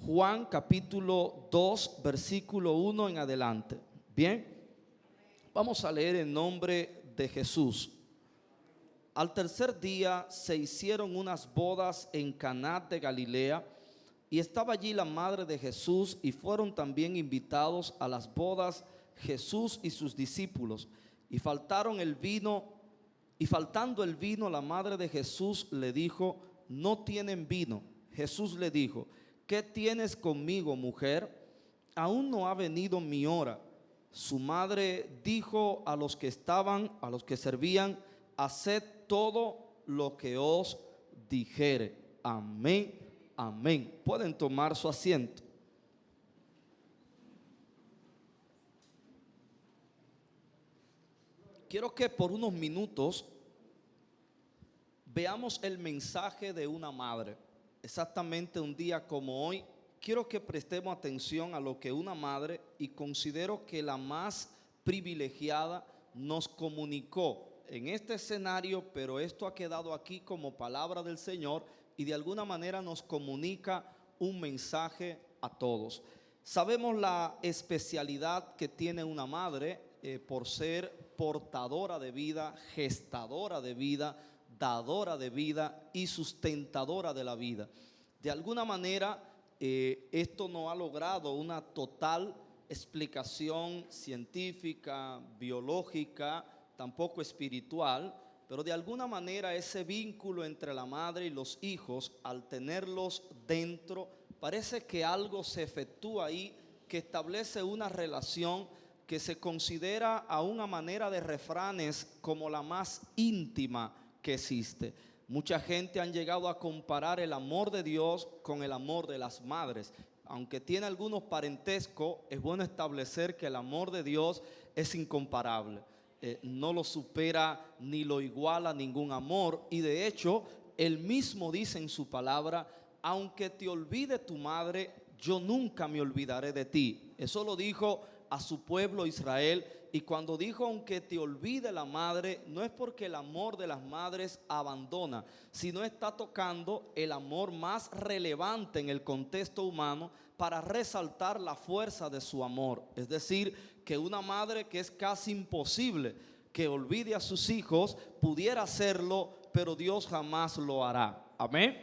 Juan capítulo 2, versículo 1 en adelante. Bien, vamos a leer en nombre de Jesús. Al tercer día se hicieron unas bodas en Caná de Galilea, y estaba allí la madre de Jesús, y fueron también invitados a las bodas Jesús y sus discípulos. Y faltando el vino, la madre de Jesús le dijo: no tienen vino. Jesús le dijo: ¿qué tienes conmigo, mujer? Aún no ha venido mi hora. Su madre dijo a los que servían: haced todo lo que os dijere. Amén, amén. Pueden tomar su asiento. Quiero que por unos minutos veamos el mensaje de una madre. Exactamente un día como hoy, quiero que prestemos atención a lo que una madre, y considero que la más privilegiada, nos comunicó en este escenario, pero esto ha quedado aquí como palabra del Señor y de alguna manera nos comunica un mensaje a todos. Sabemos la especialidad que tiene una madre por ser portadora de vida, gestadora de vida, dadora de vida y sustentadora de la vida. De alguna manera esto no ha logrado una total explicación científica, biológica, tampoco espiritual, pero de alguna manera ese vínculo entre la madre y los hijos, al tenerlos dentro, parece que algo se efectúa ahí que establece una relación que se considera a una manera de refranes como la más íntima que existe. Mucha gente han llegado a comparar el amor de Dios con el amor de las madres. Aunque tiene algunos parentescos, es bueno establecer que el amor de Dios es incomparable. No lo supera ni lo iguala ningún amor, y de hecho él mismo dice en su palabra: aunque te olvide tu madre, yo nunca me olvidaré de ti. Eso lo dijo a su pueblo Israel. Y cuando dijo aunque te olvide la madre, no es porque el amor de las madres abandona, sino está tocando el amor más relevante en el contexto humano para resaltar la fuerza de su amor. Es decir, que una madre que es casi imposible que olvide a sus hijos, pudiera hacerlo, pero Dios jamás lo hará. Amén.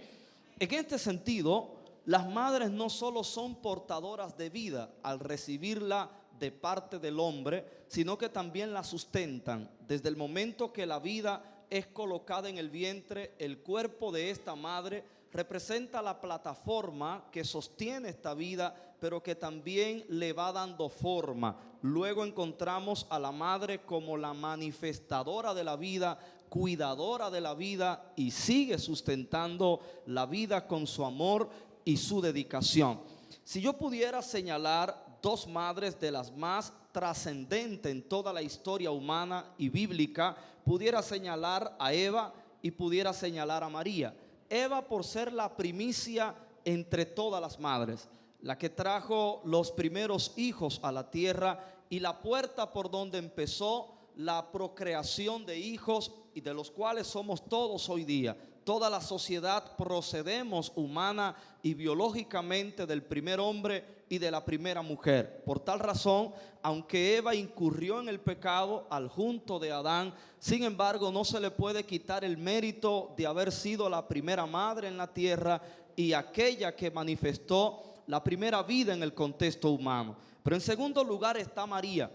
En este sentido, las madres no solo son portadoras de vida al recibirla de parte del hombre, sino que también la sustentan. Desde el momento que la vida es colocada en el vientre, el cuerpo de esta madre representa la plataforma que sostiene esta vida, pero que también le va dando forma. Luego encontramos a la madre como la manifestadora de la vida, cuidadora de la vida, y sigue sustentando la vida con su amor y su dedicación. Si yo pudiera señalar dos madres de las más trascendentes en toda la historia humana y bíblica, pudiera señalar a Eva y pudiera señalar a María. Eva, por ser la primicia entre todas las madres, la que trajo los primeros hijos a la tierra y la puerta por donde empezó la procreación de hijos, y de los cuales somos todos hoy día. Toda la sociedad procedemos humana y biológicamente del primer hombre y de la primera mujer. Por tal razón, aunque Eva incurrió en el pecado al junto de Adán, sin embargo no se le puede quitar el mérito de haber sido la primera madre en la tierra y aquella que manifestó la primera vida en el contexto humano. Pero en segundo lugar está María.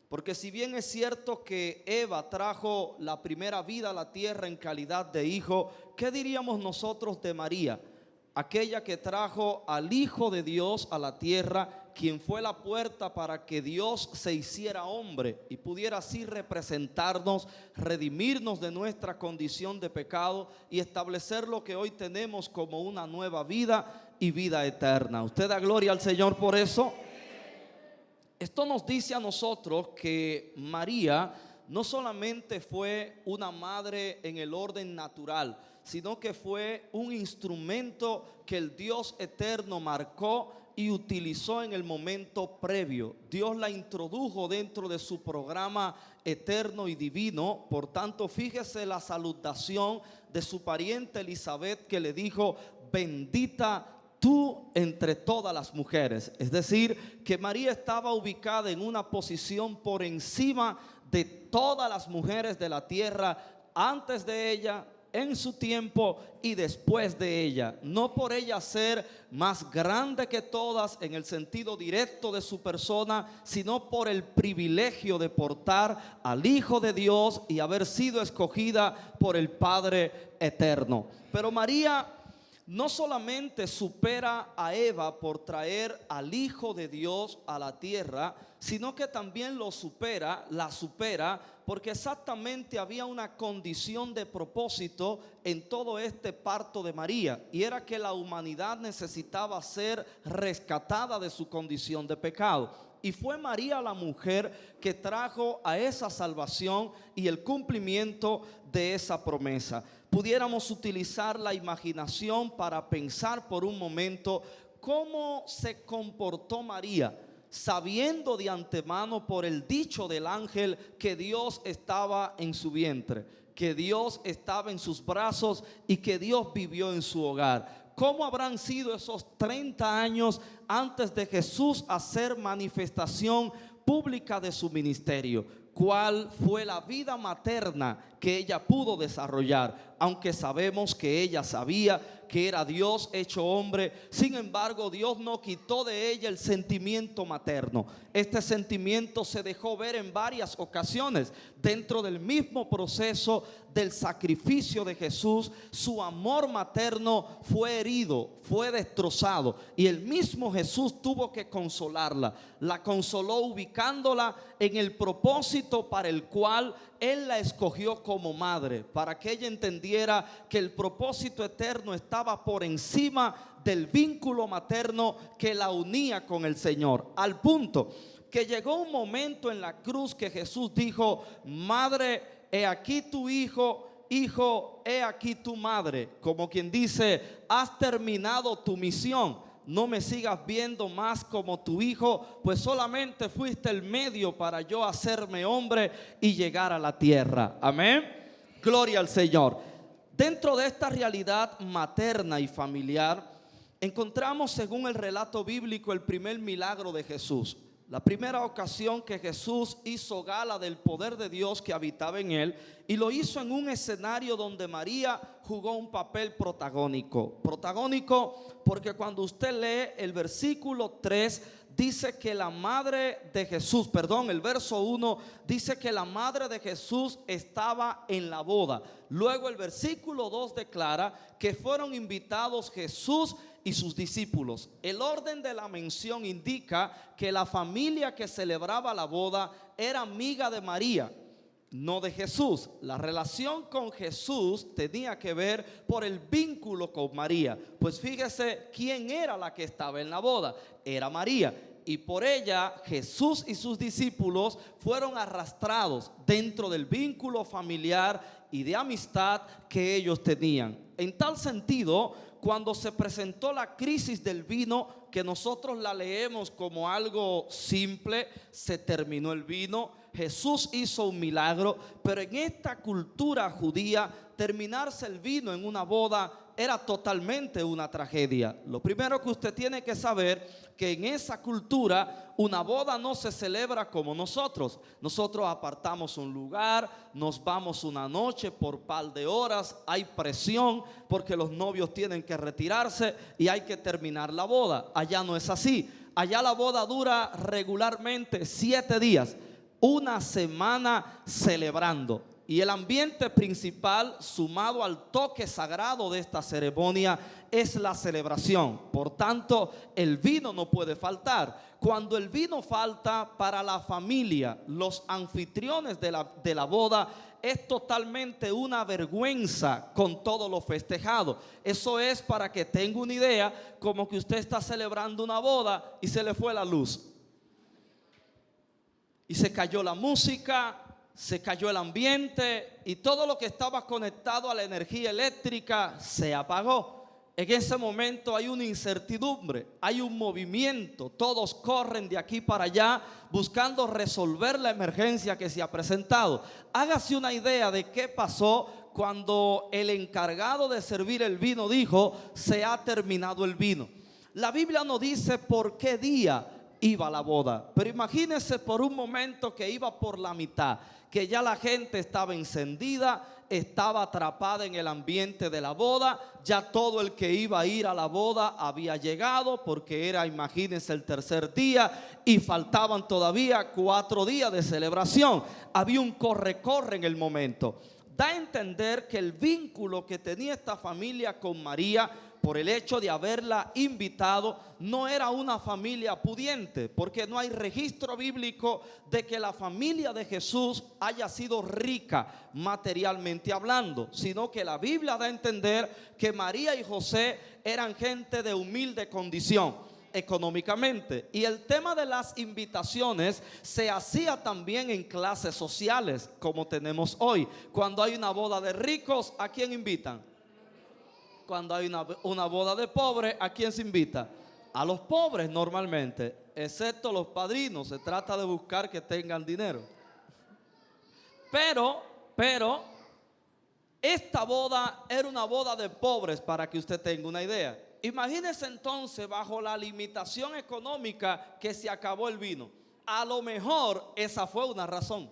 Porque si bien es cierto que Eva trajo la primera vida a la tierra en calidad de hijo, ¿qué diríamos nosotros de María? Aquella que trajo al Hijo de Dios a la tierra, quien fue la puerta para que Dios se hiciera hombre y pudiera así representarnos, redimirnos de nuestra condición de pecado y establecer lo que hoy tenemos como una nueva vida y vida eterna. ¿Usted da gloria al Señor por eso? Esto nos dice a nosotros que María no solamente fue una madre en el orden natural, sino que fue un instrumento que el Dios eterno marcó y utilizó en el momento previo. Dios la introdujo dentro de su programa eterno y divino. Por tanto, fíjese la salutación de su pariente Elizabeth, que le dijo: bendita tú entre todas las mujeres. Es decir, que María estaba ubicada en una posición por encima de todas las mujeres de la tierra, antes de ella, en su tiempo y después de ella. No por ella ser más grande que todas en el sentido directo de su persona, sino por el privilegio de portar al Hijo de Dios y haber sido escogida por el Padre eterno. Pero María no solamente supera a Eva por traer al Hijo de Dios a la tierra, sino que también la supera, porque exactamente había una condición de propósito en todo este parto de María, y era que la humanidad necesitaba ser rescatada de su condición de pecado. Y fue María la mujer que trajo a esa salvación y el cumplimiento de esa promesa. Pudiéramos utilizar la imaginación para pensar por un momento cómo se comportó María, sabiendo de antemano por el dicho del ángel que Dios estaba en su vientre, que Dios estaba en sus brazos y que Dios vivió en su hogar. ¿Cómo habrán sido esos 30 años antes de Jesús hacer manifestación pública de su ministerio? ¿Cuál fue la vida materna que ella pudo desarrollar? Aunque sabemos que ella sabía que era Dios hecho hombre, sin embargo Dios no quitó de ella el sentimiento materno. Este sentimiento se dejó ver en varias ocasiones dentro del mismo proceso del sacrificio de Jesús. Su amor materno fue herido, fue destrozado, y el mismo Jesús tuvo que consolarla. La consoló ubicándola en el propósito para el cual Él la escogió como madre, para que ella entendiera que el propósito eterno estaba por encima del vínculo materno que la unía con el Señor, al punto que llegó un momento en la cruz que Jesús dijo: madre, he aquí tu hijo, hijo, he aquí tu madre. Como quien dice: has terminado tu misión, no me sigas viendo más como tu hijo, pues solamente fuiste el medio para yo hacerme hombre y llegar a la tierra. Amén. Gloria al Señor. Dentro de esta realidad materna y familiar, encontramos, según el relato bíblico, el primer milagro de Jesús. La primera ocasión que Jesús hizo gala del poder de Dios que habitaba en él, y lo hizo en un escenario donde María jugó un papel protagónico. Protagónico porque cuando usted lee el versículo 3, dice que la madre de Jesús, el verso 1 dice que la madre de Jesús estaba en la boda. Luego el versículo 2 declara que fueron invitados Jesús y sus discípulos. El orden de la mención indica que la familia que celebraba la boda era amiga de María, no de Jesús. La relación con Jesús tenía que ver por el vínculo con María. Pues fíjese quién era la que estaba en la boda. Era María. Y por ella Jesús y sus discípulos fueron arrastrados dentro del vínculo familiar y de amistad que ellos tenían. En tal sentido, cuando se presentó la crisis del vino, que nosotros la leemos como algo simple, se terminó el vino, Jesús hizo un milagro, pero en esta cultura judía, terminarse el vino en una boda era totalmente una tragedia. Lo primero que usted tiene que saber, que en esa cultura una boda no se celebra como nosotros. Nosotros apartamos un lugar, nos vamos una noche por par de horas, hay presión porque los novios tienen que retirarse y hay que terminar la boda. Allá no es así. Allá la boda dura regularmente 7 días, una semana celebrando. Y el ambiente principal, sumado al toque sagrado de esta ceremonia, es la celebración. Por tanto, el vino no puede faltar. Cuando el vino falta para la familia, los anfitriones de la boda, es totalmente una vergüenza con todo lo festejado. Eso es, para que tenga una idea, como que usted está celebrando una boda y se le fue la luz. Y se cayó la música, se cayó el ambiente y todo lo que estaba conectado a la energía eléctrica se apagó. En ese momento hay una incertidumbre, hay un movimiento, todos corren de aquí para allá buscando resolver la emergencia que se ha presentado. Hágase una idea de qué pasó cuando el encargado de servir el vino dijo: se ha terminado el vino. La Biblia no dice por qué día iba a la boda, pero imagínense por un momento que iba por la mitad, que ya la gente estaba encendida, estaba atrapada en el ambiente de la boda, ya todo el que iba a ir a la boda había llegado, porque era, imagínense, el tercer día y faltaban todavía 4 días de celebración. Había un corre-corre en el momento. Da a entender que el vínculo que tenía esta familia con María, por el hecho de haberla invitado, no era una familia pudiente, porque no hay registro bíblico de que la familia de Jesús haya sido rica materialmente hablando, sino que la Biblia da a entender que María y José eran gente de humilde condición económicamente. Y el tema de las invitaciones se hacía también en clases sociales, como tenemos hoy. Cuando hay una boda de ricos, ¿a quién invitan? Cuando hay una boda de pobres, ¿a quién se invita? A los pobres normalmente, excepto los padrinos. Se trata de buscar que tengan dinero. Pero esta boda era una boda de pobres, para que usted tenga una idea. Imagínese entonces, bajo la limitación económica, que se acabó el vino. A lo mejor esa fue una razón,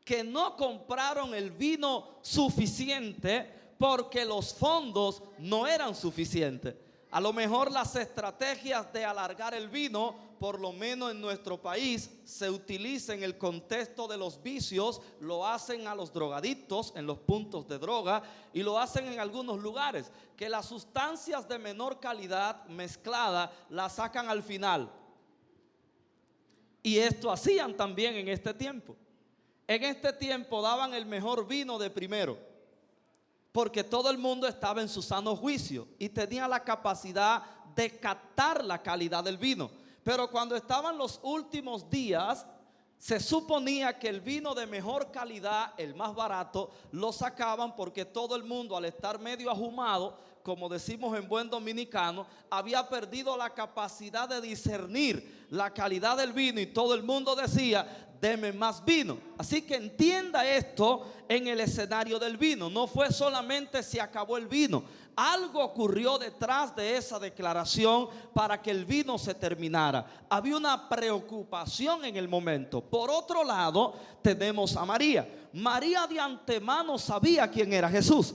que no compraron el vino suficiente porque los fondos no eran suficientes. A lo mejor las estrategias de alargar el vino, por lo menos en nuestro país, se utiliza en el contexto de los vicios. Lo hacen a los drogadictos en los puntos de droga, y lo hacen en algunos lugares, que las sustancias de menor calidad mezcladas las sacan al final. Y esto hacían también en este tiempo. En este tiempo daban el mejor vino de primero, porque todo el mundo estaba en su sano juicio y tenía la capacidad de captar la calidad del vino. Pero cuando estaban los últimos días, se suponía que el vino de mejor calidad, el más barato, lo sacaban, porque todo el mundo, al estar medio ahumado, como decimos en buen dominicano, había perdido la capacidad de discernir la calidad del vino, y todo el mundo decía: deme más vino. Así que entienda esto en el escenario del vino. No fue solamente se acabó el vino. Algo ocurrió detrás de esa declaración para que el vino se terminara. Había una preocupación en el momento. Por otro lado, tenemos a María. María de antemano sabía quién era Jesús,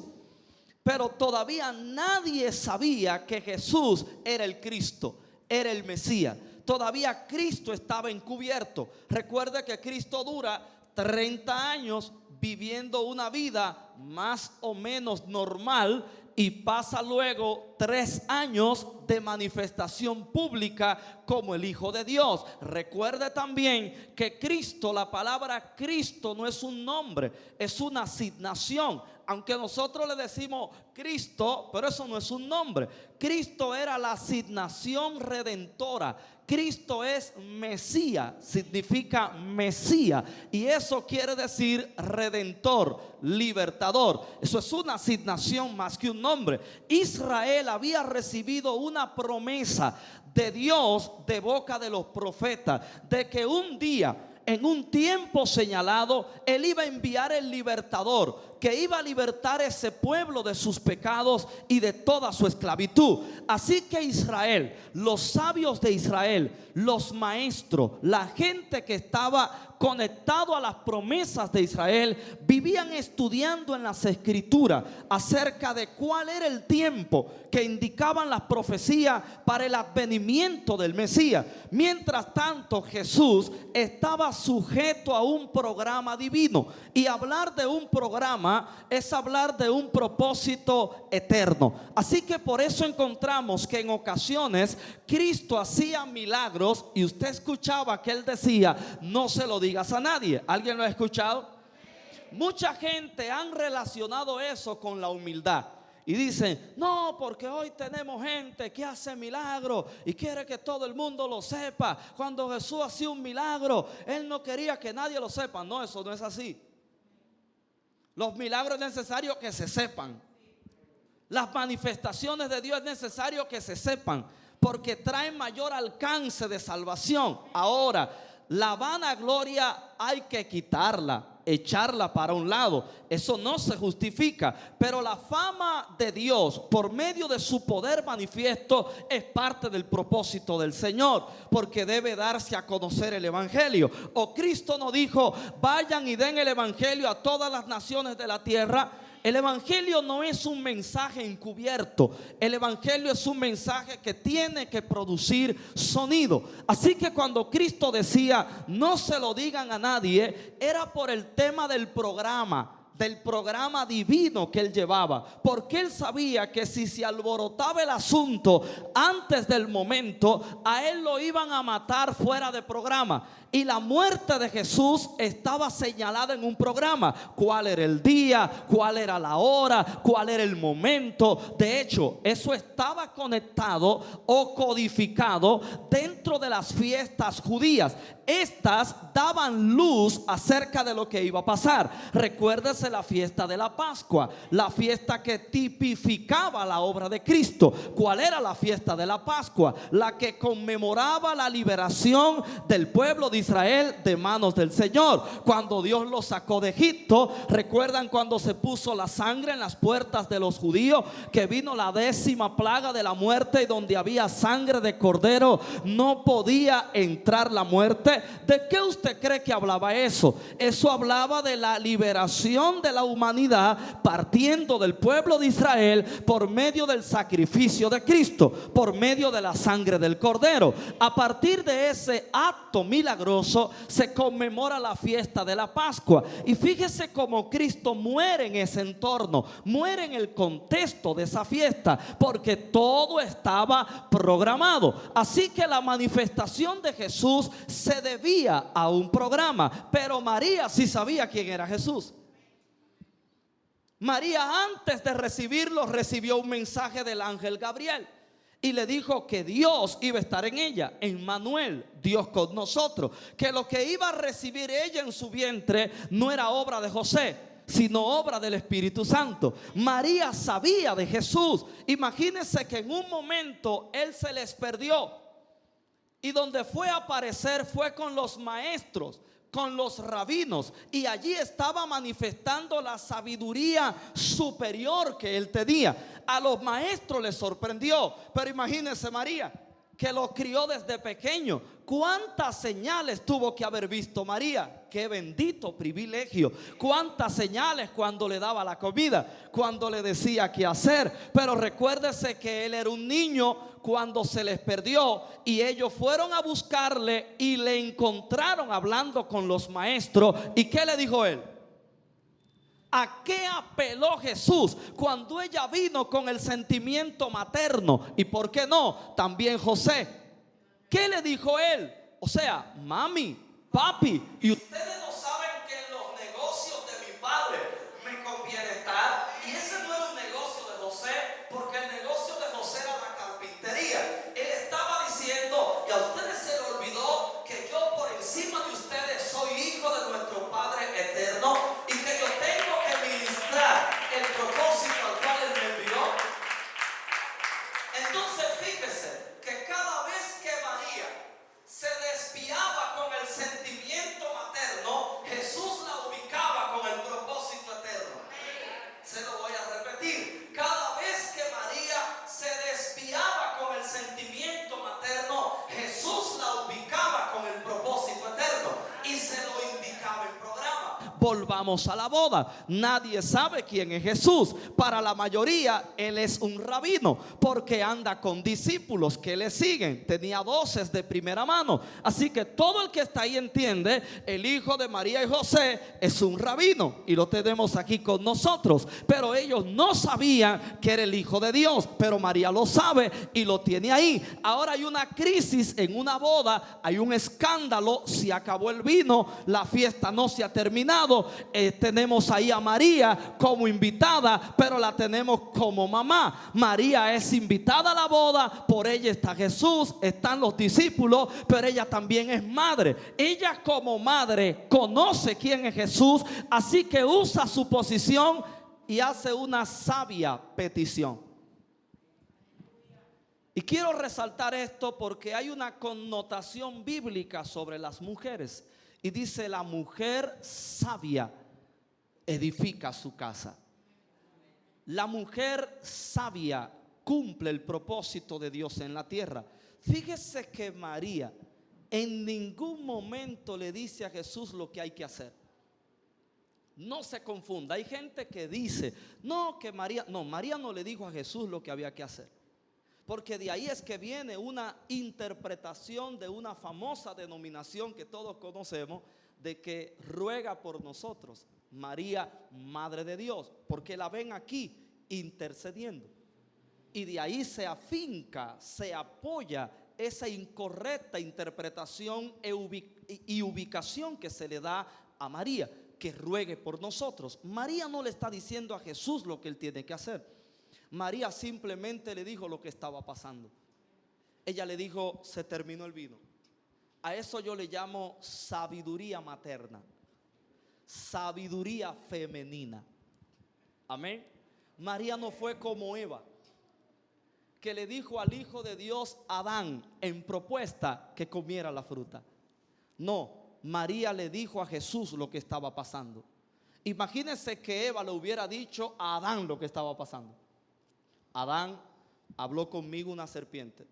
pero todavía nadie sabía que Jesús era el Cristo, era el Mesías. Todavía Cristo estaba encubierto. Recuerde que Cristo dura 30 años viviendo una vida más o menos normal, y pasa luego 3 años de manifestación pública como el Hijo de Dios. Recuerde también que Cristo, la palabra Cristo no es un nombre, es una asignación. Aunque nosotros le decimos Cristo, pero eso no es un nombre. Cristo era la asignación redentora. Cristo es Mesías, significa Mesías, y eso quiere decir redentor, libertador. Eso es una asignación más que un nombre. Israel había recibido una promesa de Dios de boca de los profetas, de que un día, en un tiempo señalado, Él iba a enviar el libertador, que iba a libertar a ese pueblo de sus pecados y de toda su esclavitud. Así que Israel, los sabios de Israel, los maestros, la gente que estaba conectado a las promesas de Israel, vivían estudiando en las escrituras acerca de cuál era el tiempo que indicaban las profecías para el advenimiento del Mesías. Mientras tanto, Jesús estaba sujeto a un programa divino, y hablar de un programa es hablar de un propósito eterno. Así que por eso encontramos que en ocasiones Cristo hacía milagros y usted escuchaba que Él decía: no se lo digas a nadie. ¿Alguien lo ha escuchado? Mucha gente han relacionado eso con la humildad y dicen: no, porque hoy tenemos gente que hace milagros y quiere que todo el mundo lo sepa. Cuando Jesús hacía un milagro, Él no quería que nadie lo sepa. No, eso no es así. Los milagros es necesario que se sepan. Las manifestaciones de Dios es necesario que se sepan, porque traen mayor alcance de salvación. Ahora, La vanagloria hay que quitarla, echarla para un lado. Eso no se justifica. Pero la fama de Dios por medio de su poder manifiesto es parte del propósito del Señor, porque debe darse a conocer el evangelio. O Cristo nos dijo: vayan y den el evangelio a todas las naciones de la tierra. El evangelio no es un mensaje encubierto. El evangelio es un mensaje que tiene que producir sonido. Así que cuando Cristo decía no se lo digan a nadie, era por el tema del programa divino que él llevaba, porque él sabía que si se alborotaba el asunto antes del momento, a él lo iban a matar fuera de programa. Y la muerte de Jesús estaba señalada en un programa. ¿Cuál era el día? ¿Cuál era la hora? ¿Cuál era el momento? De hecho, eso estaba conectado o codificado dentro de las fiestas judías. Estas daban luz acerca de lo que iba a pasar. Recuérdese la fiesta de la Pascua, la fiesta que tipificaba la obra de Cristo. ¿Cuál era la fiesta de la Pascua? La que conmemoraba la liberación del pueblo de Israel de manos del Señor. Cuando Dios los sacó de Egipto, ¿recuerdan cuando se puso la sangre en las puertas de los judíos? Que vino la 10ª plaga de la muerte, y donde había sangre de cordero no podía entrar la muerte. ¿De qué usted cree que hablaba eso? Eso hablaba de la liberación de la humanidad partiendo del pueblo de Israel por medio del sacrificio de Cristo, por medio de la sangre del cordero. A partir de ese acto milagroso se conmemora la fiesta de la Pascua. Y fíjese cómo Cristo muere en ese entorno, muere en el contexto de esa fiesta, porque todo estaba programado. Así que la manifestación de Jesús se debía a un programa. Pero María sí sabía quién era Jesús. María, antes de recibirlo, recibió un mensaje del ángel Gabriel y le dijo que Dios iba a estar en ella, Emmanuel, Dios con nosotros, que lo que iba a recibir ella en su vientre no era obra de José, sino obra del Espíritu Santo. María sabía de Jesús. Imagínense que en un momento él se les perdió, y donde fue a aparecer fue con los maestros, con los rabinos, y allí estaba manifestando la sabiduría superior que él tenía. A los maestros les sorprendió, pero imagínense María, que lo crió desde pequeño. ¿Cuántas señales tuvo que haber visto María? Qué bendito privilegio. Cuántas señales cuando le daba la comida, cuando le decía qué hacer. Pero recuérdese que él era un niño cuando se les perdió, y ellos fueron a buscarle y le encontraron hablando con los maestros. ¿Y qué le dijo él? ¿A qué apeló Jesús cuando ella vino con el sentimiento materno? Y por qué no, también José. ¿Qué le dijo él? O sea, mami, papi, y ustedes no saben que en los negocios de mi padre me conviene estar. Y ese no era un negocio de José, porque el negocio de José era la carpintería. Él estaba diciendo: y a ustedes se les olvidó que yo por encima de ustedes soy hijo de nuestro Padre eterno, y que yo tengo que ministrar el propósito al cual él me envió. Entonces fíjese que cada vez que María se desviaba con el sentimiento materno, Jesús la ubicaba con el propósito eterno. Se lo voy a repetir. Cada vez que María se desviaba con el sentimiento materno, Jesús la ubicaba con el propósito eterno y se lo indicaba en programa. Volvamos a la boda. Nadie sabe quién es Jesús. Para la mayoría él es un rabino, porque anda con discípulos que le siguen. Tenía voces de primera mano. Así que todo el que está ahí entiende: el hijo de María y José es un rabino, y lo tenemos aquí con nosotros. Pero ellos no sabían que era el hijo de Dios, pero María lo sabe y lo tiene ahí. Ahora hay una crisis en una boda, hay un escándalo. Se acabó el vino, la fiesta no se ha terminado. Tenemos ahí a María como invitada, pero la tenemos como mamá. María es invitada a la boda, por ella está Jesús, están los discípulos, pero ella también es madre. Ella como madre conoce quién es Jesús, así que usa su posición y hace una sabia petición. ¿Y Y quiero resaltar esto porque hay una connotación bíblica sobre las mujeres. Y dice: la mujer sabia edifica su casa. La mujer sabia cumple el propósito de Dios en la tierra. Fíjese que María en ningún momento le dice a Jesús lo que hay que hacer. No se confunda. Hay gente que dice, no, que María no le dijo a Jesús lo que había que hacer. Porque de ahí es que viene una interpretación de una famosa denominación que todos conocemos, de que ruega por nosotros, María, Madre de Dios, porque la ven aquí intercediendo. Y de ahí se afinca, se apoya esa incorrecta interpretación y ubicación que se le da a María, que ruegue por nosotros. María no le está diciendo a Jesús lo que él tiene que hacer. María simplemente le dijo lo que estaba pasando. Ella le dijo: se terminó el vino. A eso yo le llamo sabiduría materna, sabiduría femenina. Amén. María no fue como Eva, que le dijo al Hijo de Dios, Adán, en propuesta, que comiera la fruta. No, María le dijo a Jesús lo que estaba pasando. Imagínense que Eva le hubiera dicho a Adán lo que estaba pasando. Adán, habló conmigo una serpiente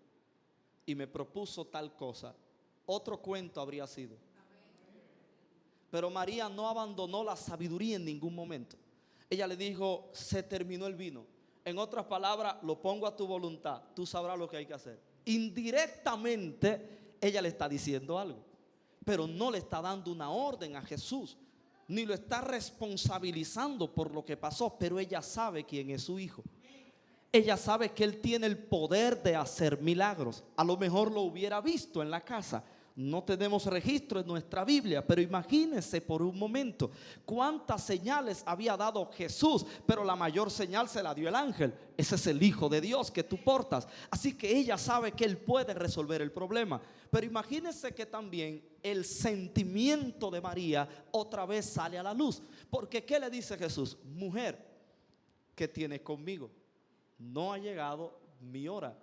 y me propuso tal cosa. Otro cuento habría sido. Pero María no abandonó la sabiduría en ningún momento. Ella le dijo: se terminó el vino. En otras palabras, lo pongo a tu voluntad, tú sabrás lo que hay que hacer. Indirectamente ella le está diciendo algo, pero no le está dando una orden a Jesús, ni lo está responsabilizando por lo que pasó. Pero ella sabe quién es su hijo. Ella sabe que él tiene el poder de hacer milagros. A lo mejor lo hubiera visto en la casa. No tenemos registro en nuestra Biblia, pero imagínense por un momento cuántas señales había dado Jesús, pero la mayor señal se la dio el ángel. Ese es el Hijo de Dios que tú portas. Así que ella sabe que él puede resolver el problema. Pero imagínense que también el sentimiento de María otra vez sale a la luz. Porque ¿qué le dice Jesús? Mujer, ¿qué tienes conmigo? No ha llegado mi hora.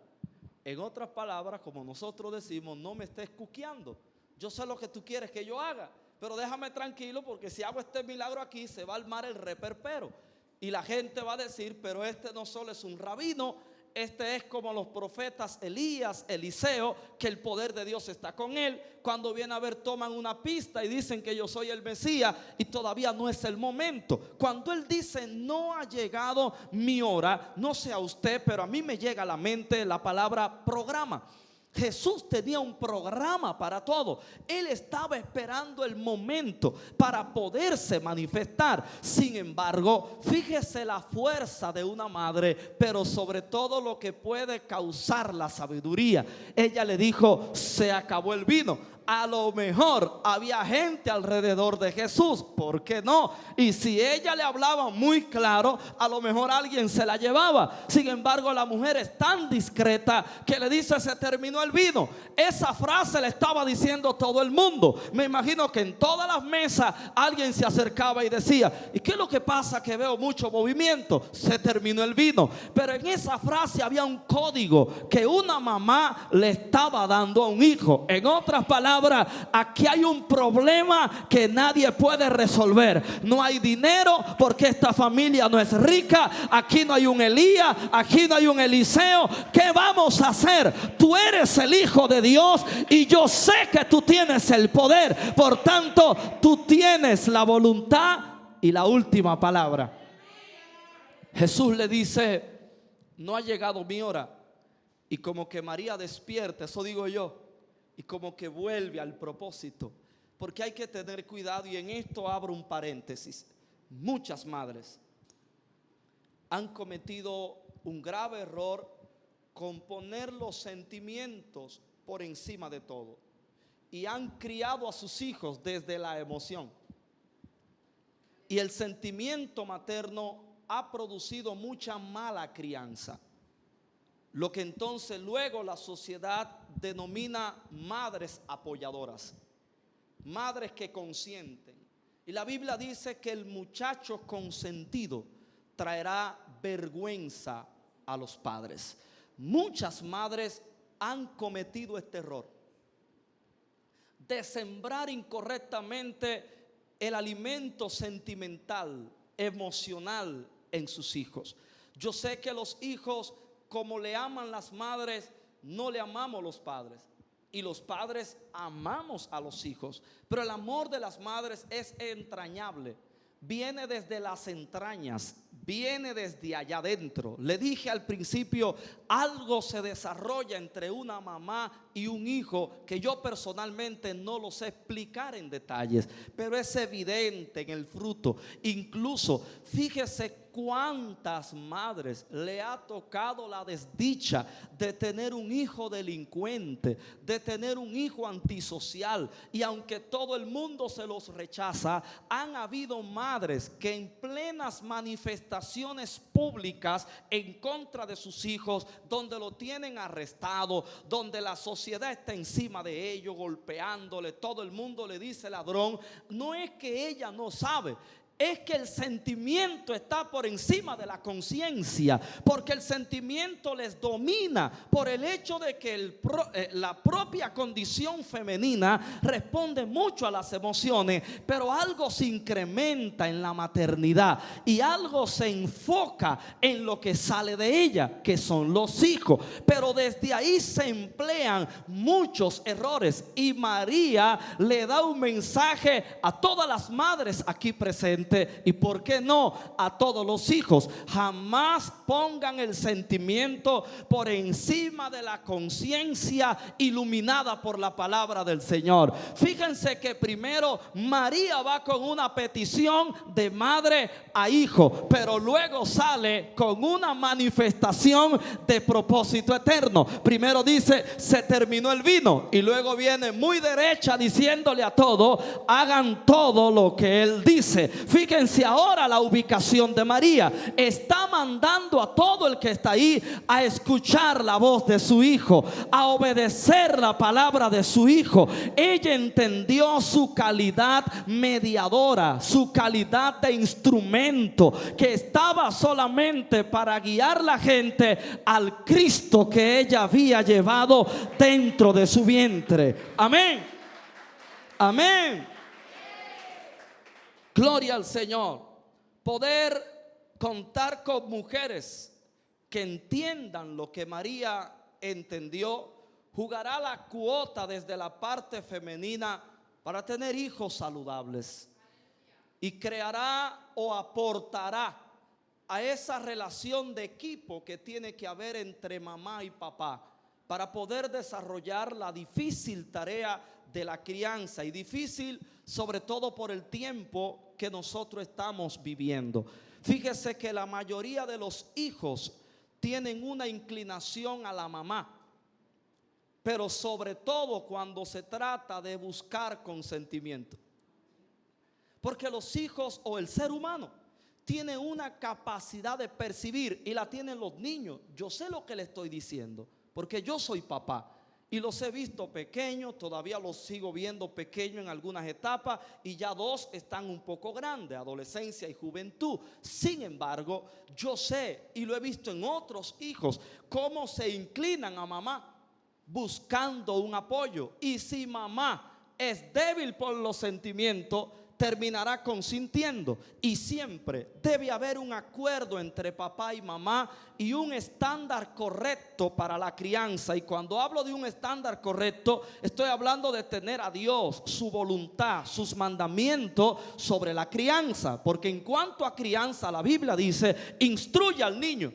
En otras palabras, como nosotros decimos, no me estés cuqueando. Yo sé lo que tú quieres que yo haga, pero déjame tranquilo, porque si hago este milagro aquí, se va a armar el reperpero. Y la gente va a decir: pero este no solo es un rabino, este es como los profetas Elías, Eliseo, que el poder de Dios está con él. Cuando viene a ver, toman una pista y dicen que yo soy el Mesías, y todavía no es el momento. Cuando él dice: no ha llegado mi hora, no sé a usted, pero a mí me llega a la mente la palabra programa. Jesús tenía un programa para todo. Él estaba esperando el momento para poderse manifestar. Sin embargo, fíjese la fuerza de una madre, pero sobre todo lo que puede causar la sabiduría. Ella le dijo: se acabó el vino. A lo mejor había gente alrededor de Jesús, ¿por qué no? Y si ella le hablaba muy claro, a lo mejor alguien se la llevaba. Sin embargo, la mujer es tan discreta que le dice: se terminó el vino. Esa frase le estaba diciendo todo el mundo. Me imagino que en todas las mesas alguien se acercaba y decía: ¿y qué es lo que pasa? Que veo mucho movimiento. Se terminó el vino. Pero en esa frase había un código que una mamá le estaba dando a un hijo. En otras palabras, aquí hay un problema que nadie puede resolver. No hay dinero porque esta familia no es rica. Aquí no hay un Elías, aquí no hay un Eliseo. ¿Qué vamos a hacer? Tú eres el Hijo de Dios y yo sé que tú tienes el poder. Por tanto, tú tienes la voluntad y la última palabra. Jesús le dice: no ha llegado mi hora. Y como que María despierta, eso digo yo, y como que vuelve al propósito. Porque hay que tener cuidado, y en esto abro un paréntesis. Muchas madres han cometido un grave error con poner los sentimientos por encima de todo, y han criado a sus hijos desde la emoción. Y el sentimiento materno ha producido mucha mala crianza, lo que entonces luego la sociedad denomina madres apoyadoras, madres que consienten. Y la Biblia dice que el muchacho consentido traerá vergüenza a los padres. muchas madres han cometido este error de sembrar incorrectamente el alimento sentimental, emocional en sus hijos. Yo sé que los hijos, como le aman las madres, no le amamos los padres. Y los padres amamos a los hijos. Pero el amor de las madres es entrañable. Viene desde las entrañas, viene desde allá adentro. Le dije al principio, algo se desarrolla entre una mamá y un hijo que yo personalmente no lo sé explicar en detalles, pero es evidente en el fruto. Incluso, fíjese cuántas madres le ha tocado la desdicha de tener un hijo delincuente, de tener un hijo antisocial, y aunque todo el mundo se los rechaza, han habido madres que en plenas manifestaciones públicas en contra de sus hijos, donde lo tienen arrestado, donde la sociedad está encima de ellos, golpeándole, todo el mundo le dice ladrón. No es que ella no sabe, es que el sentimiento está por encima de la conciencia, porque el sentimiento les domina por el hecho de que la propia condición femenina responde mucho a las emociones, pero algo se incrementa en la maternidad y algo se enfoca en lo que sale de ella, que son los hijos. Pero desde ahí se emplean muchos errores, y María le da un mensaje a todas las madres aquí presentes, y por qué no a todos los hijos: jamás pongan el sentimiento por encima de la conciencia iluminada por la palabra del Señor. Fíjense que primero María va con una petición de madre a hijo, pero luego sale con una manifestación de propósito eterno. Primero dice: se terminó el vino, y luego viene muy derecha diciéndole a todos: hagan todo lo que él dice. Fíjense ahora la ubicación de María. Está mandando a todo el que está ahí a escuchar la voz de su hijo, a obedecer la palabra de su hijo. Ella entendió su calidad mediadora, su calidad de instrumento, que estaba solamente para guiar la gente al Cristo que ella había llevado dentro de su vientre. Amén. Amén. Gloria al Señor. Poder contar con mujeres que entiendan lo que María entendió jugará la cuota desde la parte femenina para tener hijos saludables, y creará o aportará a esa relación de equipo que tiene que haber entre mamá y papá para poder desarrollar la difícil tarea de la crianza, y difícil sobre todo por el tiempo que nosotros estamos viviendo. Fíjese que la mayoría de los hijos tienen una inclinación a la mamá, pero sobre todo cuando se trata de buscar consentimiento, porque los hijos o el ser humano tiene una capacidad de percibir, y la tienen los niños. Yo sé lo que le estoy diciendo, porque yo soy papá y los he visto pequeños, todavía los sigo viendo pequeños en algunas etapas, y ya dos están un poco grandes, adolescencia y juventud. Sin embargo, yo sé, y lo he visto en otros hijos, cómo se inclinan a mamá buscando un apoyo, y si mamá es débil por los sentimientos, terminará consintiendo. Y siempre debe haber un acuerdo entre papá y mamá y un estándar correcto para la crianza. Y cuando hablo de un estándar correcto, estoy hablando de tener a Dios, su voluntad, sus mandamientos sobre la crianza. Porque en cuanto a crianza, la Biblia dice: instruye al niño,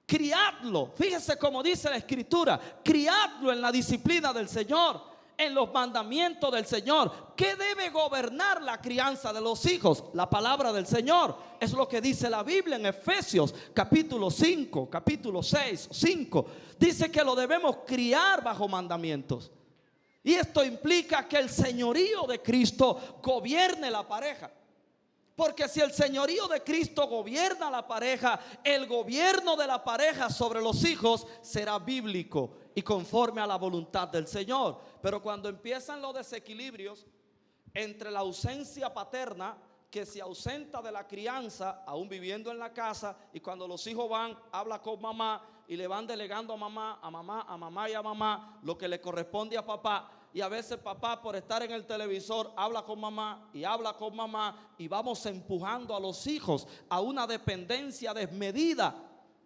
criadlo. Fíjese cómo dice la Escritura: criadlo en la disciplina del Señor, en los mandamientos del Señor. ¿Qué debe gobernar la crianza de los hijos? La palabra del Señor. Es lo que dice la Biblia en Efesios capítulo 5, capítulo 6, 5. Dice que lo debemos criar bajo mandamientos. Y esto implica que el señorío de Cristo gobierne la pareja. Porque si el señorío de Cristo gobierna la pareja, el gobierno de la pareja sobre los hijos será bíblico y conforme a la voluntad del Señor. Pero cuando empiezan los desequilibrios entre la ausencia paterna, que se ausenta de la crianza, aún viviendo en la casa, y cuando los hijos van, habla con mamá, y le van delegando a mamá, a mamá, a mamá y a mamá lo que le corresponde a papá. Y a veces papá, por estar en el televisor, habla con mamá y habla con mamá, y vamos empujando a los hijos a una dependencia desmedida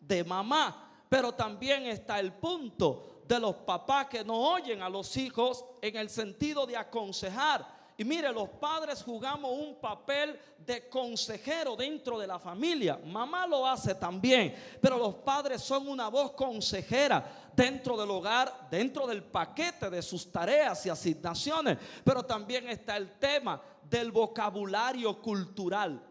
de mamá. Pero también está el punto de los papás que no oyen a los hijos en el sentido de aconsejar. Y mire, los padres jugamos un papel de consejero dentro de la familia. Mamá lo hace también, pero los padres son una voz consejera dentro del hogar, dentro del paquete de sus tareas y asignaciones. Pero también está el tema del vocabulario cultural.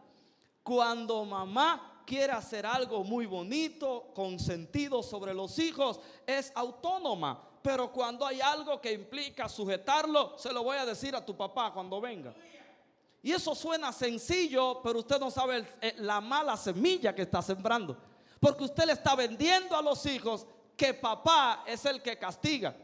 Cuando mamá quiere hacer algo muy bonito, con sentido sobre los hijos, es autónoma. Pero cuando hay algo que implica sujetarlo, se lo voy a decir a tu papá cuando venga. Y eso suena sencillo, pero usted no sabe la mala semilla que está sembrando. Porque usted le está vendiendo a los hijos que papá es el que castiga,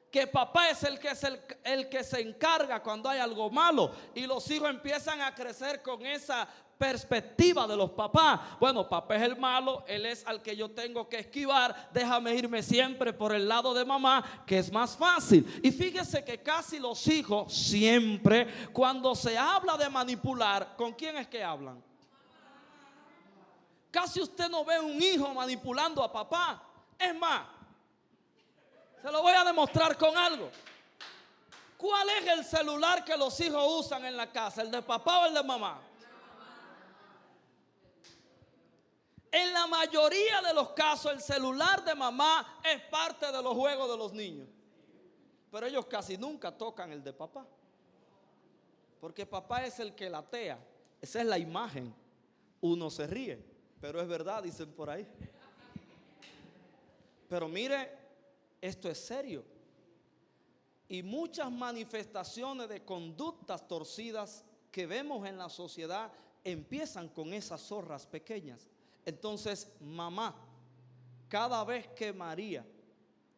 que papá es el que se encarga cuando hay algo malo. Y los hijos empiezan a crecer con esa perspectiva de los papás. Bueno, papá es el malo, él es al que yo tengo que esquivar, déjame irme siempre por el lado de mamá, que es más fácil. Y fíjese que casi los hijos siempre, cuando se habla de manipular, ¿con quién es que hablan? Casi usted no ve un hijo manipulando a papá. Es más, se lo voy a demostrar con algo. ¿Cuál es el celular que los hijos usan en la casa? ¿El de papá o el de mamá? En la mayoría de los casos, el celular de mamá es parte de los juegos de los niños. Pero ellos casi nunca tocan el de papá. Porque papá es el que latea. Esa es la imagen. Uno se ríe, pero es verdad, dicen por ahí. Pero mire, esto es serio. Y muchas manifestaciones de conductas torcidas que vemos en la sociedad empiezan con esas zorras pequeñas. Entonces, mamá, cada vez que María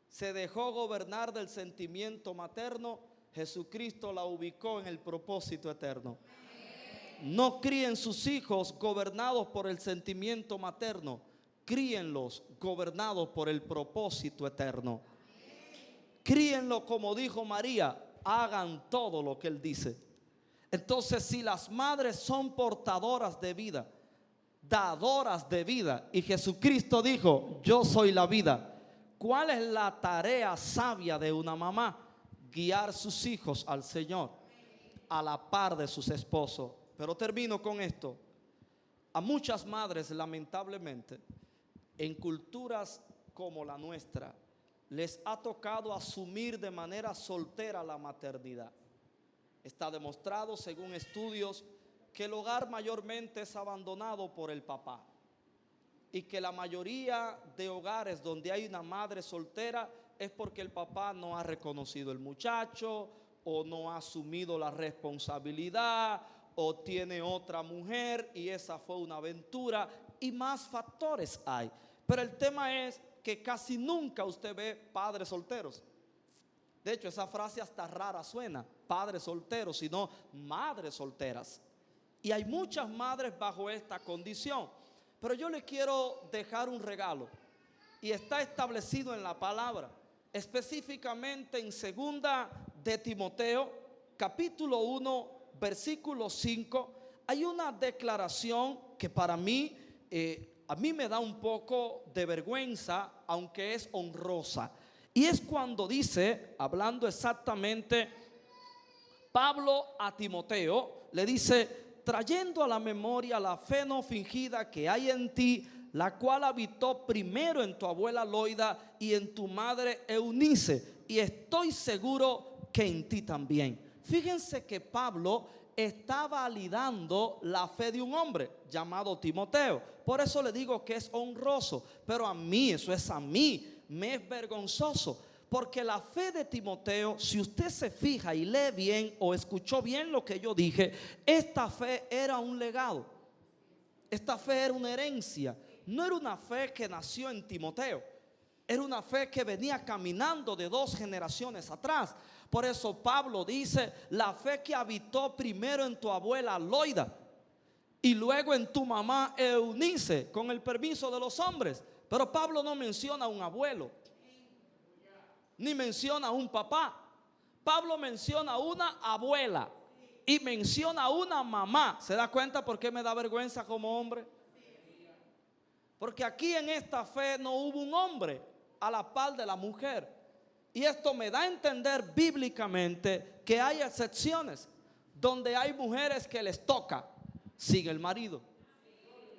se dejó gobernar del sentimiento materno, Jesucristo la ubicó en el propósito eterno. No críen sus hijos gobernados por el sentimiento materno, críenlos gobernados por el propósito eterno. Críenlo como dijo María, hagan todo lo que él dice. Entonces, si las madres son portadoras de vida, dadoras de vida, y Jesucristo dijo, yo soy la vida, ¿cuál es la tarea sabia de una mamá? Guiar sus hijos al Señor, a la par de sus esposos. Pero termino con esto. A muchas madres, lamentablemente, en culturas como la nuestra, les ha tocado asumir de manera soltera la maternidad. Está demostrado, según estudios, que el hogar mayormente es abandonado por el papá, y que la mayoría de hogares donde hay una madre soltera es porque el papá no ha reconocido el muchacho, o no ha asumido la responsabilidad, o tiene otra mujer y esa fue una aventura, y más factores hay. Pero el tema es que casi nunca usted ve padres solteros. De hecho, esa frase hasta rara suena, padres solteros, sino madres solteras. Y hay muchas madres bajo esta condición. Pero yo le quiero dejar un regalo, y está establecido en la palabra, específicamente en 2 de Timoteo, capítulo 1, versículo 5. Hay una declaración que para mí, a mí me da un poco de vergüenza, aunque es honrosa. Y es cuando dice, hablando exactamente, Pablo a Timoteo, le dice, trayendo a la memoria la fe no fingida que hay en ti, la cual habitó primero en tu abuela Loida y en tu madre Eunice, y estoy seguro que en ti también. Fíjense que Pablo está validando la fe de un hombre llamado Timoteo. Por eso le digo que es honroso, pero a mí, eso es a mí, me es vergonzoso. Porque la fe de Timoteo, si usted se fija y lee bien o escuchó bien lo que yo dije, esta fe era un legado. Esta fe era una herencia. No era una fe que nació en Timoteo. Era una fe que venía caminando de 2 generaciones atrás. Por eso Pablo dice, la fe que habitó primero en tu abuela Loida y luego en tu mamá Eunice, con el permiso de los hombres. Pero Pablo no menciona a un abuelo, ni menciona a un papá. Pablo menciona a una abuela y menciona a una mamá. ¿Se da cuenta por qué me da vergüenza como hombre? Porque aquí en esta fe no hubo un hombre a la par de la mujer. Y esto me da a entender bíblicamente que hay excepciones donde hay mujeres que les toca sin el marido,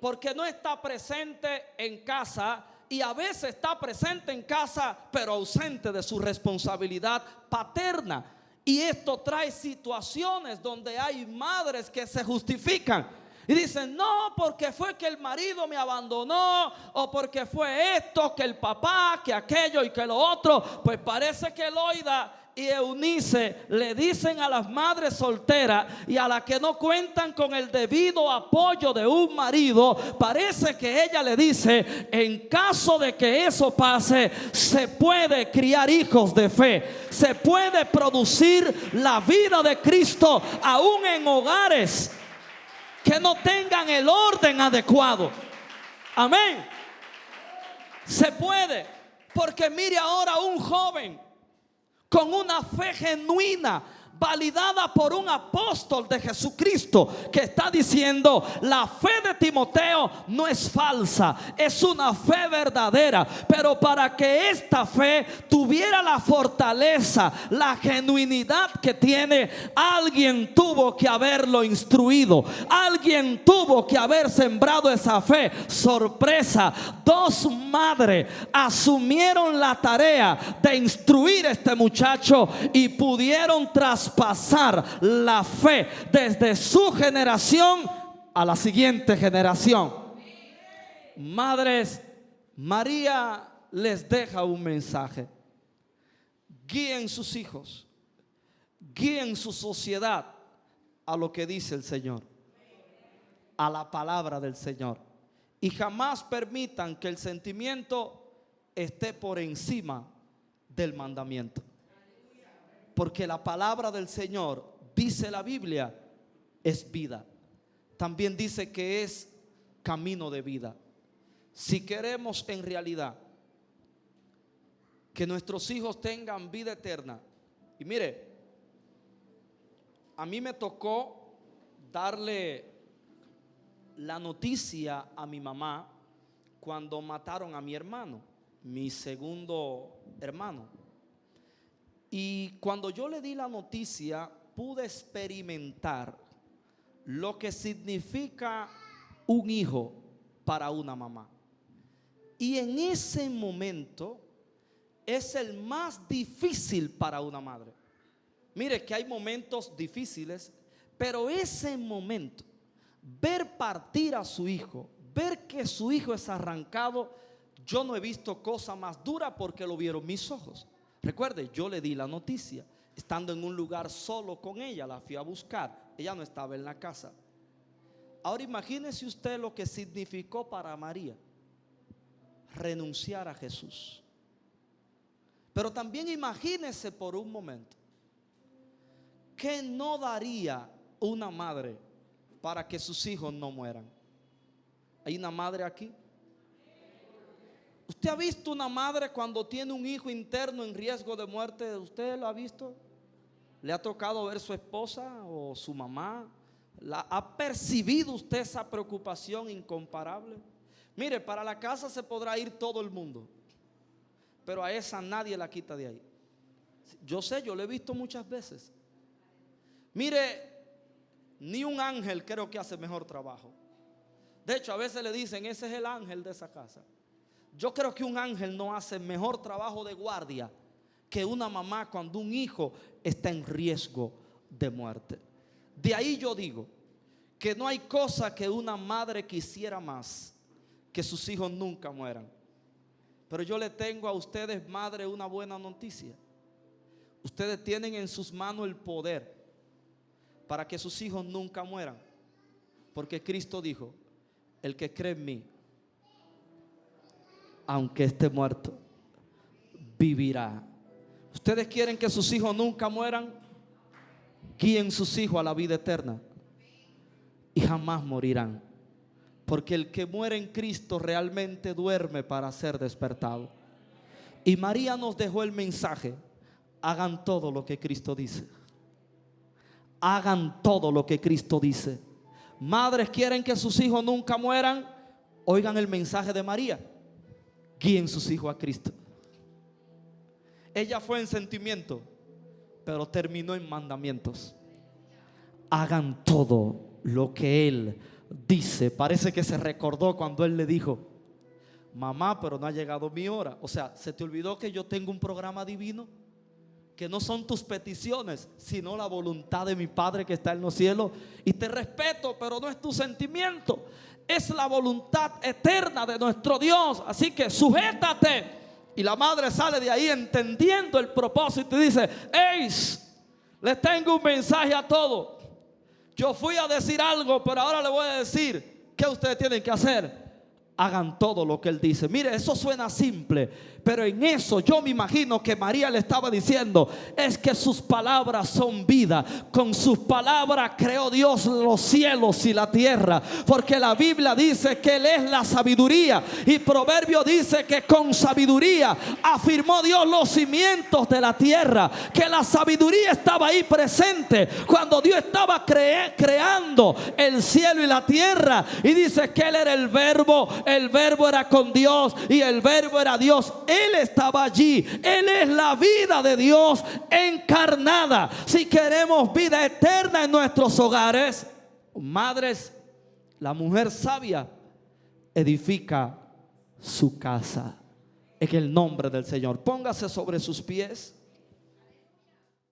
porque no está presente en casa, y a veces está presente en casa pero ausente de su responsabilidad paterna. Y esto trae situaciones donde hay madres que se justifican y dicen: no, porque fue que el marido me abandonó, o porque fue esto, que el papá, que aquello y que lo otro. Pues parece que Loida y Eunice le dicen a las madres solteras y a las que no cuentan con el debido apoyo de un marido, parece que ella le dice: en caso de que eso pase, se puede criar hijos de fe, se puede producir la vida de Cristo aún en hogares que no tengan el orden adecuado. Amén. Se puede, porque mire ahora un joven con una fe genuina, validada por un apóstol de Jesucristo, que está diciendo: la fe de Timoteo no es falsa, es una fe verdadera. Pero para que esta fe tuviera la fortaleza, la genuinidad que tiene, alguien tuvo que haberlo instruido, alguien tuvo que haber sembrado esa fe. Sorpresa, dos madres asumieron la tarea de instruir a este muchacho y pudieron traspasar la fe desde su generación a la siguiente generación. Madres, María les deja un mensaje: guíen sus hijos, guíen su sociedad a lo que dice el Señor, a la palabra del Señor, y jamás permitan que el sentimiento esté por encima del mandamiento. Porque la palabra del Señor, dice la Biblia, es vida. También dice que es camino de vida. Si queremos en realidad que nuestros hijos tengan vida eterna. Y mire, a mí me tocó darle la noticia a mi mamá cuando mataron a mi hermano, mi segundo hermano. Y cuando yo le di la noticia, pude experimentar lo que significa un hijo para una mamá. Y en ese momento es el más difícil para una madre. Mire que hay momentos difíciles, pero ese momento, ver partir a su hijo, ver que su hijo es arrancado, yo no he visto cosa más dura, porque lo vieron mis ojos. Recuerde, yo le di la noticia estando en un lugar solo con ella, la fui a buscar, ella no estaba en la casa. Ahora imagínese usted lo que significó para María renunciar a Jesús. Pero también imagínese por un momento ¿qué no daría una madre para que sus hijos no mueran? ¿Hay una madre aquí? ¿Usted ha visto una madre cuando tiene un hijo interno en riesgo de muerte? ¿Usted lo ha visto? ¿Le ha tocado ver su esposa o su mamá? ¿Ha percibido usted esa preocupación incomparable? Mire, para la casa se podrá ir todo el mundo, pero a esa nadie la quita de ahí. Yo sé, yo lo he visto muchas veces. Mire, ni un ángel creo que hace mejor trabajo. De hecho, a veces le dicen: ese es el ángel de esa casa. Yo creo que un ángel no hace mejor trabajo de guardia que una mamá cuando un hijo está en riesgo de muerte. De ahí yo digo que no hay cosa que una madre quisiera más que sus hijos nunca mueran. Pero yo le tengo a ustedes, madre, una buena noticia. Ustedes tienen en sus manos el poder para que sus hijos nunca mueran, porque Cristo dijo: el que cree en mí, aunque esté muerto, vivirá. ¿Ustedes quieren que sus hijos nunca mueran? Guíen sus hijos a la vida eterna y jamás morirán, Porque el que muere en Cristo realmente duerme para ser despertado. Y María nos dejó el mensaje: hagan todo lo que Cristo dice. Hagan todo lo que Cristo dice. Madres quieren que sus hijos nunca mueran. Oigan el mensaje de María: guíen sus hijos a Cristo. Ella fue en sentimiento, pero terminó en mandamientos. Hagan todo lo que Él dice. Parece que se recordó cuando Él le dijo: mamá, pero no ha llegado mi hora. O sea, ¿se te olvidó que yo tengo un programa divino? Que no son tus peticiones, sino la voluntad de mi Padre que está en los cielos. Y te respeto, pero no es tu sentimiento, es la voluntad eterna de nuestro Dios. Así que sujétate. Y la madre sale de ahí entendiendo el propósito y dice: ¡eis! Les tengo un mensaje a todos. Yo fui a decir algo, pero ahora le voy a decir qué ustedes tienen que hacer. Hagan todo lo que Él dice. Mire, eso suena simple, pero en eso yo me imagino que María le estaba diciendo: es que sus palabras son vida. Con sus palabras creó Dios los cielos y la tierra. Porque la Biblia dice que Él es la sabiduría, y Proverbio dice que con sabiduría afirmó Dios los cimientos de la tierra. Que la sabiduría estaba ahí presente cuando Dios estaba creando el cielo y la tierra. Y dice que Él era el verbo era con Dios y el verbo era Dios. Él estaba allí. Él es la vida de Dios encarnada. Si queremos vida eterna en nuestros hogares, madres, la mujer sabia edifica su casa en el nombre del Señor. Póngase sobre sus pies.